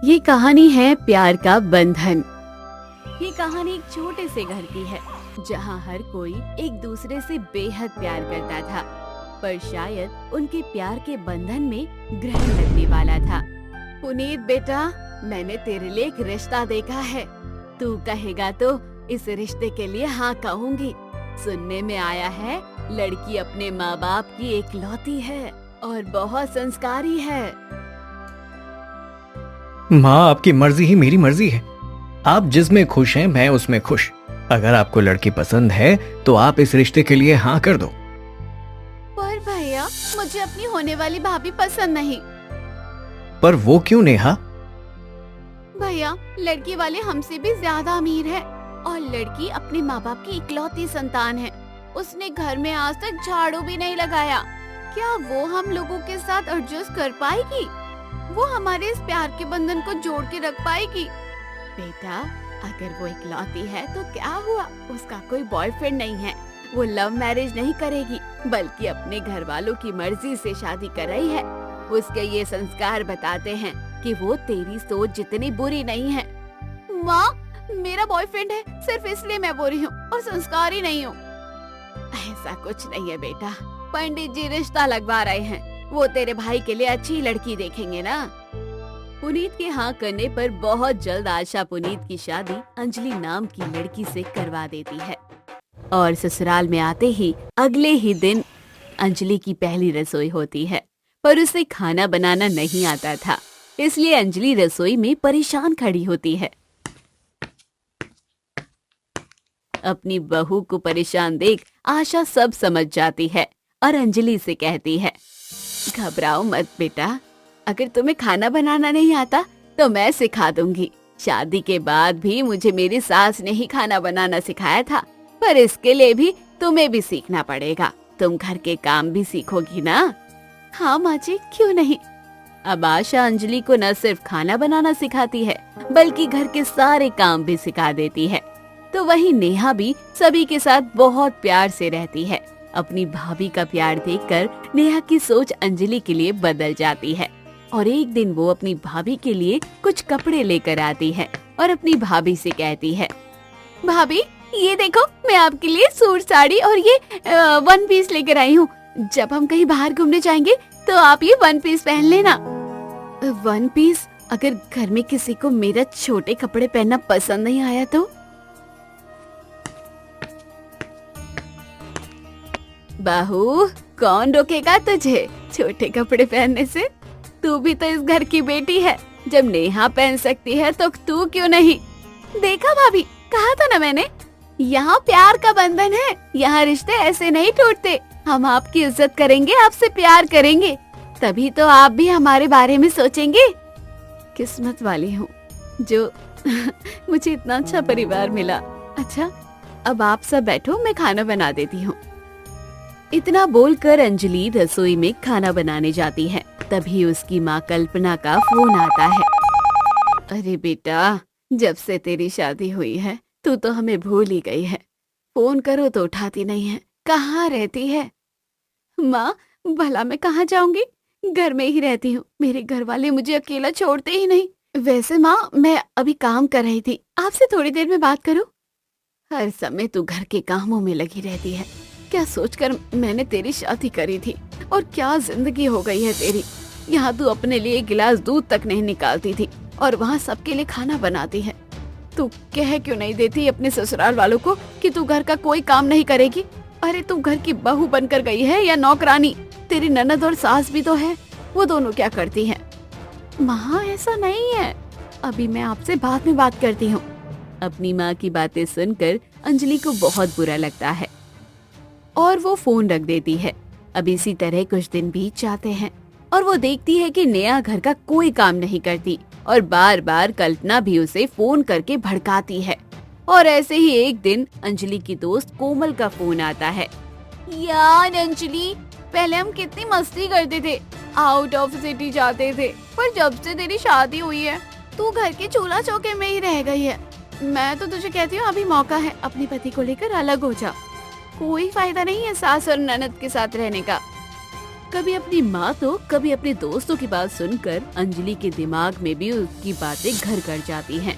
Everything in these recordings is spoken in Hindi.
ये कहानी है प्यार का बंधन। ये कहानी एक छोटे से घर की है जहाँ हर कोई एक दूसरे से बेहद प्यार करता था, पर शायद उनके प्यार के बंधन में ग्रहण लगने वाला था। पुनीत बेटा, मैंने तेरे लिए एक रिश्ता देखा है। तू कहेगा तो इस रिश्ते के लिए हाँ कहूँगी। सुनने में आया है लड़की अपने माँ बाप की एकलौती है और बहुत संस्कारी है। माँ, आपकी मर्जी ही मेरी मर्जी है। आप जिसमें खुश हैं मैं उसमें खुश। अगर आपको लड़की पसंद है तो आप इस रिश्ते के लिए हाँ कर दो। पर भैया, मुझे अपनी होने वाली भाभी पसंद नहीं। पर वो क्यों नेहा? भैया, लड़की वाले हमसे भी ज्यादा अमीर है और लड़की अपने माँ बाप की इकलौती संतान है। उसने घर में आज तक झाड़ू भी नहीं लगाया। क्या वो हम लोगों के साथ एडजस्ट कर पाएगी? वो हमारे इस प्यार के बंधन को जोड़ के रख पाएगी? बेटा, अगर वो इकलौती है तो क्या हुआ? उसका कोई बॉयफ्रेंड नहीं है। वो लव मैरिज नहीं करेगी, बल्कि अपने घर वालों की मर्जी से शादी कर रही है। उसके ये संस्कार बताते हैं कि वो तेरी सोच जितनी बुरी नहीं है। माँ, मेरा बॉयफ्रेंड है, सिर्फ इसलिए मैं बुरी हूँ और संस्कारी नहीं हूँ। ऐसा कुछ नहीं है बेटा, पंडित जी रिश्ता लगवा रहे हैं। वो तेरे भाई के लिए अच्छी लड़की देखेंगे ना। पुनीत के हाँ करने पर बहुत जल्द आशा पुनीत की शादी अंजलि नाम की लड़की से करवा देती है और ससुराल में आते ही अगले ही दिन अंजलि की पहली रसोई होती है। पर उसे खाना बनाना नहीं आता था, इसलिए अंजलि रसोई में परेशान खड़ी होती है। अपनी बहू को परेशान देख आशा सब समझ जाती है और अंजलि से कहती है, घबराओ मत बेटा, अगर तुम्हें खाना बनाना नहीं आता तो मैं सिखा दूंगी। शादी के बाद भी मुझे मेरी सास ने ही खाना बनाना सिखाया था, पर इसके लिए भी तुम्हें भी सीखना पड़ेगा। तुम घर के काम भी सीखोगी ना? हाँ माँ जी, क्यों नहीं। अब आशा अंजलि को न सिर्फ खाना बनाना सिखाती है, बल्कि घर के सारे काम भी सिखा देती है। तो वहीं नेहा भी सभी के साथ बहुत प्यार से रहती है। अपनी भाभी का प्यार देखकर नेहा की सोच अंजलि के लिए बदल जाती है और एक दिन वो अपनी भाभी के लिए कुछ कपड़े लेकर आती है और अपनी भाभी से कहती है, भाभी ये देखो, मैं आपके लिए सूट साड़ी और ये वन पीस लेकर आई हूँ। जब हम कहीं बाहर घूमने जाएंगे तो आप ये वन पीस पहन लेना। One piece? अगर घर में किसी को मेरा छोटे कपड़े पहनना पसंद नहीं आया तो? बहू, कौन रोकेगा तुझे छोटे कपड़े पहनने से? तू भी तो इस घर की बेटी है। जब नेहा पहन सकती है तो तू क्यों नहीं? देखा भाभी, कहा था ना मैंने, यहाँ प्यार का बंधन है। यहाँ रिश्ते ऐसे नहीं टूटते। हम आपकी इज्जत करेंगे, आपसे प्यार करेंगे, तभी तो आप भी हमारे बारे में सोचेंगे। किस्मत वाली हूँ जो मुझे इतना अच्छा परिवार मिला। अच्छा, अब आप सब बैठो, मैं खाना बना देती हूँ। इतना बोलकर अंजलि रसोई में खाना बनाने जाती है। तभी उसकी माँ कल्पना का फोन आता है। अरे बेटा, जब से तेरी शादी हुई है तू तो हमें भूल ही गई है। फोन करो तो उठाती नहीं है। कहाँ रहती है? माँ, भला मैं कहाँ जाऊंगी, घर में ही रहती हूँ। मेरे घर वाले मुझे अकेला छोड़ते ही नहीं। वैसे माँ, मैं अभी काम कर रही थी, आपसे थोड़ी देर में बात करूँ? हर समय तू घर के कामों में लगी रहती है। क्या सोचकर मैंने तेरी शादी करी थी और क्या जिंदगी हो गई है तेरी। यहाँ तू अपने लिए एक गिलास दूध तक नहीं निकालती थी और वहाँ सबके लिए खाना बनाती है। तू कह क्यों नहीं देती अपने ससुराल वालों को कि तू घर का कोई काम नहीं करेगी? अरे तू घर की बहू बनकर गई है या नौकरानी? तेरी ननद और सास भी तो है, वो दोनों क्या करती हैं? माँ, ऐसा नहीं है, अभी मैं आपसे बाद में बात करती हूँ। अपनी माँ की बातें सुनकर अंजलि को बहुत बुरा लगता है और वो फोन रख देती है। अब इसी तरह कुछ दिन बीत जाते हैं और वो देखती है कि नेहा घर का कोई काम नहीं करती और बार बार कल्पना भी उसे फोन करके भड़काती है। और ऐसे ही एक दिन अंजलि की दोस्त कोमल का फोन आता है। यार अंजलि, पहले हम कितनी मस्ती करते थे, आउट ऑफ सिटी जाते थे, पर जब से तेरी शादी हुई है तू घर के चूल्हा चौके में ही रह गई है। मैं तो तुझे कहती हूँ, अभी मौका है, अपने पति को लेकर अलग हो जा। कोई फायदा नहीं है सास और ननद के साथ रहने का। कभी अपनी माँ तो कभी अपने दोस्तों की बात सुनकर अंजलि के दिमाग में भी उसकी बातें घर कर जाती हैं।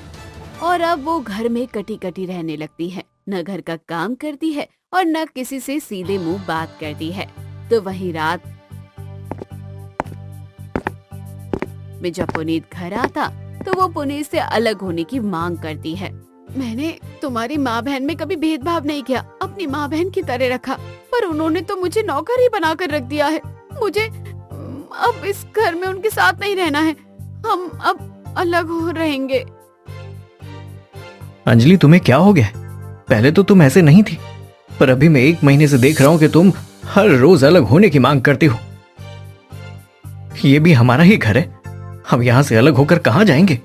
और अब वो घर में कटी कटी रहने लगती है, न घर का काम करती है और न किसी से सीधे मुंह बात करती है। तो वही रात में जब पुनीत घर आता तो वो पुनीत से अलग होने की मांग करती है। मैंने तुम्हारी माँ बहन में कभी भेदभाव नहीं किया, अपनी माँ बहन की तरह रखा, पर उन्होंने तो मुझे नौकर ही बनाकर रख दिया है। मुझे अब इस घर में उनके साथ नहीं रहना है, हम अब अलग हो रहेंगे। अंजलि, तुम्हें क्या हो गया? पहले तो तुम ऐसे नहीं थी, पर अभी मैं 1 महीने से देख रहा हूं कि तुम हर रोज अलग होने की मांग करती हो। ये भी हमारा ही घर है, हम यहाँ से अलग होकर कहाँ जाएंगे?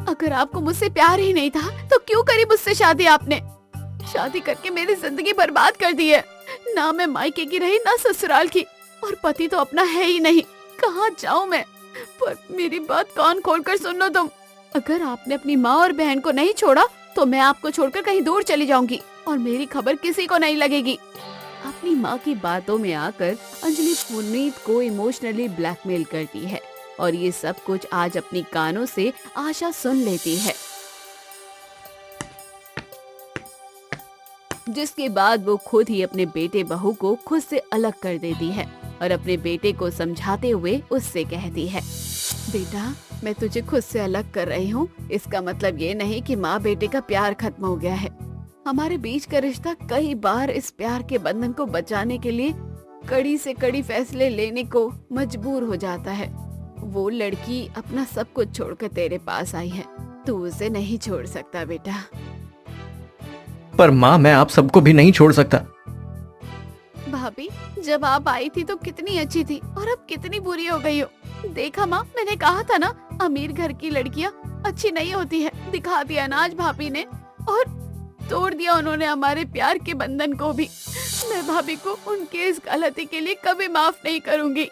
अगर आपको मुझसे प्यार ही नहीं था तो क्यों करी मुझसे शादी? आपने शादी करके मेरी जिंदगी बर्बाद कर दी है। ना मैं मायके की रही ना ससुराल की, और पति तो अपना है ही नहीं। कहाँ जाऊँ मैं? पर मेरी बात कान खोलकर सुन लो तुम। अगर आपने अपनी माँ और बहन को नहीं छोड़ा तो मैं आपको छोड़कर कहीं दूर चली जाऊंगी और मेरी खबर किसी को नहीं लगेगी। अपनी माँ की बातों में आकर अंजलि पुनीत को इमोशनली ब्लैकमेल करती है और ये सब कुछ आज अपनी कानों से आशा सुन लेती है, जिसके बाद वो खुद ही अपने बेटे बहू को खुद से अलग कर देती है और अपने बेटे को समझाते हुए उससे कहती है, बेटा मैं तुझे खुद से अलग कर रही हूँ, इसका मतलब ये नहीं कि माँ बेटे का प्यार खत्म हो गया है। हमारे बीच का रिश्ता कई बार इस प्यार के बंधन को बचाने के लिए कड़ी से कड़ी फैसले लेने को मजबूर हो जाता है। वो लड़की अपना सब कुछ छोड़कर तेरे पास आई है, तू उसे नहीं छोड़ सकता बेटा। पर माँ, मैं आप सबको भी नहीं छोड़ सकता। भाभी, जब आप आई थी तो कितनी अच्छी थी और अब कितनी बुरी हो गई हो। देखा माँ, मैंने कहा था ना, अमीर घर की लड़कियाँ अच्छी नहीं होती है। दिखा दिया ना आज भाभी ने, और तोड़ दिया उन्होंने हमारे प्यार के बंधन को भी। मैं भाभी को उनके इस गलती के लिए कभी माफ नहीं करूंगी।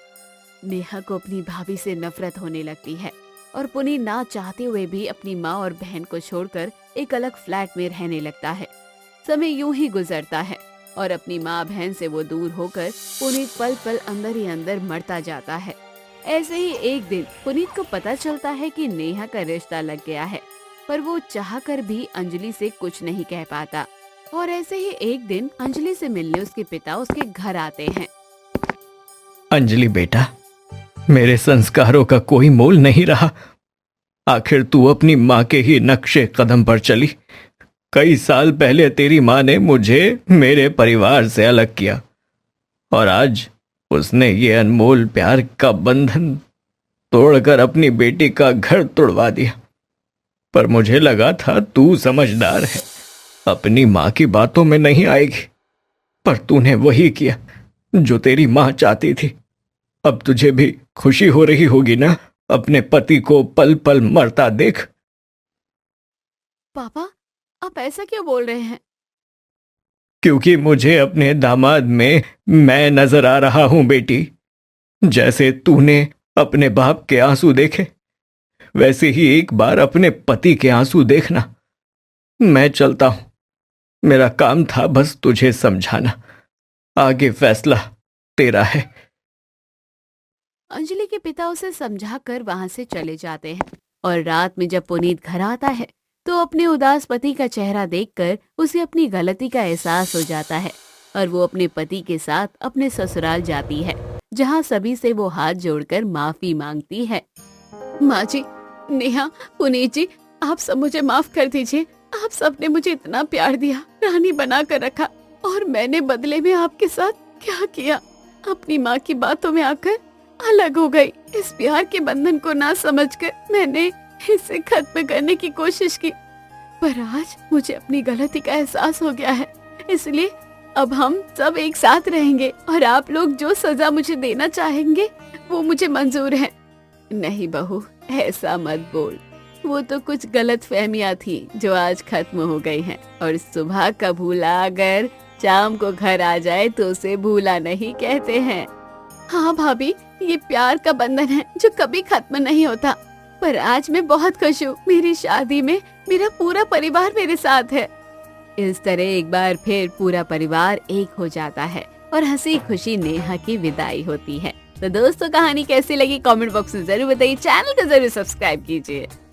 नेहा को अपनी भाभी से नफरत होने लगती है और पुनीत ना चाहते हुए भी अपनी माँ और बहन को छोड़कर एक अलग फ्लैट में रहने लगता है। समय यूं ही गुजरता है और अपनी माँ बहन से वो दूर होकर पुनीत पल पल अंदर ही अंदर मरता जाता है। ऐसे ही एक दिन पुनीत को पता चलता है कि नेहा का रिश्ता लग गया है, पर वो चाहकर भी अंजलि से कुछ नहीं कह पाता। और ऐसे ही एक दिन अंजलि से मिलने उसके पिता उसके घर आते हैं। अंजलि बेटा, मेरे संस्कारों का कोई मोल नहीं रहा। आखिर तू अपनी माँ के ही नक्शे कदम पर चली। कई साल पहले तेरी माँ ने मुझे मेरे परिवार से अलग किया और आज उसने ये अनमोल प्यार का बंधन तोड़कर अपनी बेटी का घर तोड़वा दिया। पर मुझे लगा था तू समझदार है, अपनी माँ की बातों में नहीं आएगी, पर तूने वही किया जो तेरी माँ चाहती थी। अब तुझे भी खुशी हो रही होगी ना अपने पति को पल पल मरता देख। पापा, आप ऐसा क्यों बोल रहे हैं? क्योंकि मुझे अपने दामाद में मैं नजर आ रहा हूं बेटी। जैसे तूने अपने बाप के आंसू देखे, वैसे ही एक बार अपने पति के आंसू देखना। मैं चलता हूं, मेरा काम था बस तुझे समझाना, आगे फैसला तेरा है। अंजलि के पिता उसे समझाकर वहां से चले जाते हैं और रात में जब पुनीत घर आता है तो अपने उदास पति का चेहरा देखकर उसे अपनी गलती का एहसास हो जाता है और वो अपने पति के साथ अपने ससुराल जाती है, जहां सभी से वो हाथ जोड़कर माफी मांगती है। माँ जी, नेहा, पुनीत जी, आप सब मुझे माफ कर दीजिए। आप सब ने मुझे इतना प्यार दिया, रानी बना कर रखा, और मैंने बदले में आपके साथ क्या किया? अपनी माँ की बातों में आकर अलग हो गई। इस प्यार के बंधन को ना समझकर मैंने इसे खत्म करने की कोशिश की, पर आज मुझे अपनी गलती का एहसास हो गया है। इसलिए अब हम सब एक साथ रहेंगे और आप लोग जो सजा मुझे देना चाहेंगे वो मुझे मंजूर है। नहीं बहू, ऐसा मत बोल। वो तो कुछ गलत फहमियाँ थी जो आज खत्म हो गई हैं, और सुबह का भूला अगर शाम को घर आ जाए तो उसे भूला नहीं कहते हैं। हाँ भाभी, ये प्यार का बंधन है जो कभी खत्म नहीं होता। पर आज मैं बहुत खुश हूँ, मेरी शादी में मेरा पूरा परिवार मेरे साथ है। इस तरह एक बार फिर पूरा परिवार एक हो जाता है और हंसी खुशी नेहा की विदाई होती है। तो दोस्तों, कहानी कैसी लगी कमेंट बॉक्स में जरूर बताइए, चैनल को जरूर सब्सक्राइब कीजिए।